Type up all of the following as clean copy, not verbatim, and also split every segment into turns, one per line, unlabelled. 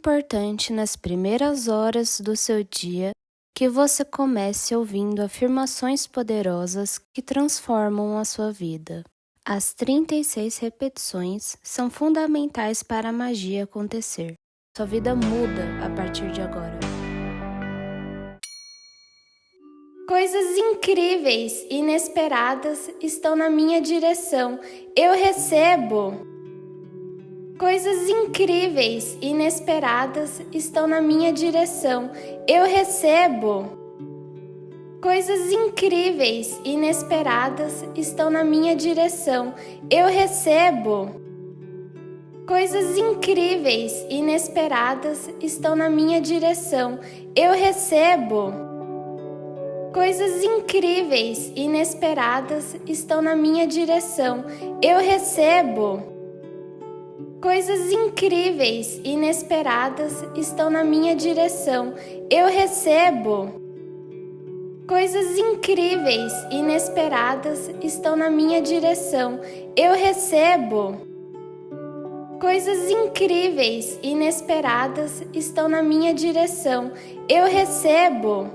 importante nas primeiras horas do seu dia que você comece ouvindo afirmações poderosas que transformam a sua vida. As 36 repetições são fundamentais para a magia acontecer. Sua vida muda a partir de agora.
Coisas incríveis e inesperadas estão na minha direção. Eu recebo. Coisas incríveis e inesperadas estão na minha direção. Eu recebo. Coisas incríveis e inesperadas estão na minha direção. Eu recebo. Coisas incríveis e inesperadas estão na minha direção. Eu recebo. Coisas incríveis e inesperadas estão na minha direção. Eu recebo. Coisas incríveis e inesperadas estão na minha direção. Eu recebo. Coisas incríveis e inesperadas estão na minha direção. Eu recebo. Coisas incríveis e inesperadas estão na minha direção. Eu recebo.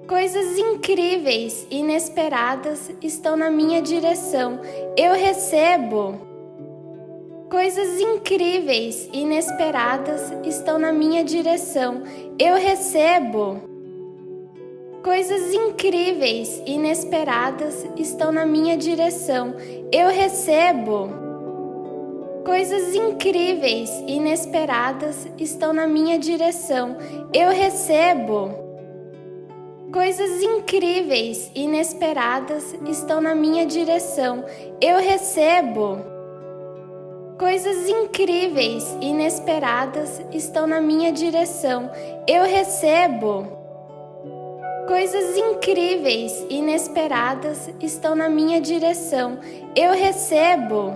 Coisas incríveis e inesperadas estão na minha direção. Eu recebo. Coisas incríveis e inesperadas estão na minha direção. Eu recebo. Coisas incríveis e inesperadas estão na minha direção. Eu recebo. Coisas incríveis e inesperadas estão na minha direção. Eu recebo. Coisas incríveis e inesperadas estão na minha direção. Eu recebo. Coisas incríveis e inesperadas estão na minha direção. Eu recebo. Coisas incríveis e inesperadas estão na minha direção. Eu recebo.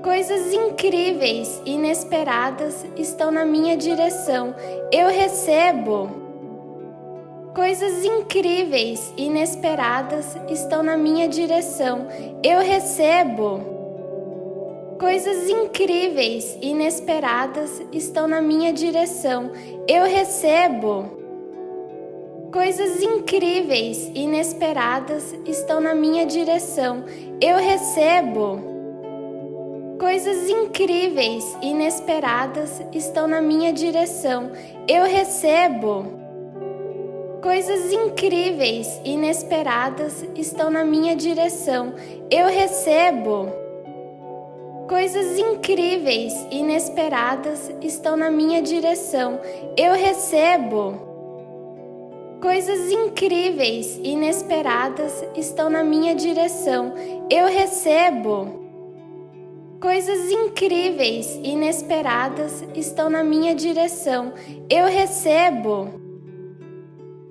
Coisas incríveis e inesperadas estão na minha direção. Eu recebo. Coisas incríveis e inesperadas estão na minha direção. Eu recebo. Coisas incríveis e inesperadas estão na minha direção. Eu recebo. Coisas incríveis e inesperadas estão na minha direção. Eu recebo. Coisas incríveis e inesperadas estão na minha direção. Eu recebo. Coisas incríveis e inesperadas estão na minha direção. Eu recebo. Coisas incríveis e inesperadas estão na minha direção. Eu recebo. Coisas incríveis e inesperadas estão na minha direção. Eu recebo. Coisas incríveis e inesperadas estão na minha direção. Eu recebo.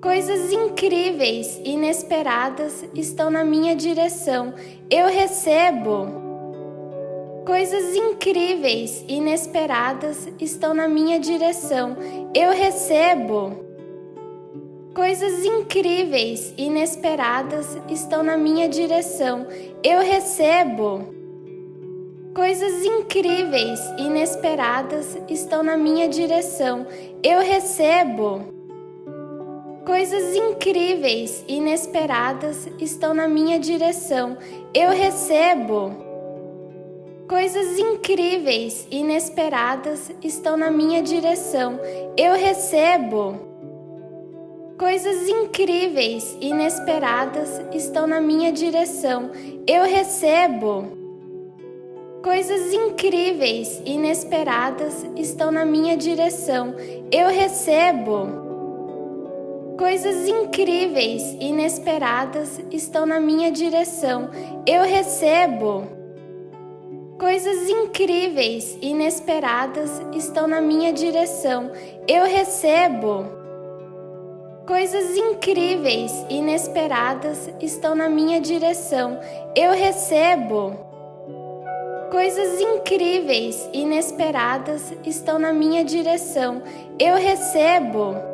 Coisas incríveis e inesperadas estão na minha direção. Eu recebo. Coisas incríveis e inesperadas estão na minha direção. Eu recebo. Coisas incríveis e inesperadas estão na minha direção. Eu recebo. Coisas incríveis e inesperadas estão na minha direção. Eu recebo. Coisas incríveis e inesperadas estão na minha direção. Eu recebo. Coisas incríveis e inesperadas estão na minha direção. Eu recebo. Coisas incríveis e inesperadas estão na minha direção. Eu recebo. Coisas incríveis e inesperadas estão na minha direção. Eu recebo. Coisas incríveis e inesperadas estão na minha direção. Eu recebo. Coisas incríveis e inesperadas estão na minha direção. Eu recebo. Coisas incríveis e inesperadas estão na minha direção. Eu recebo. Coisas incríveis e inesperadas estão na minha direção. Eu recebo.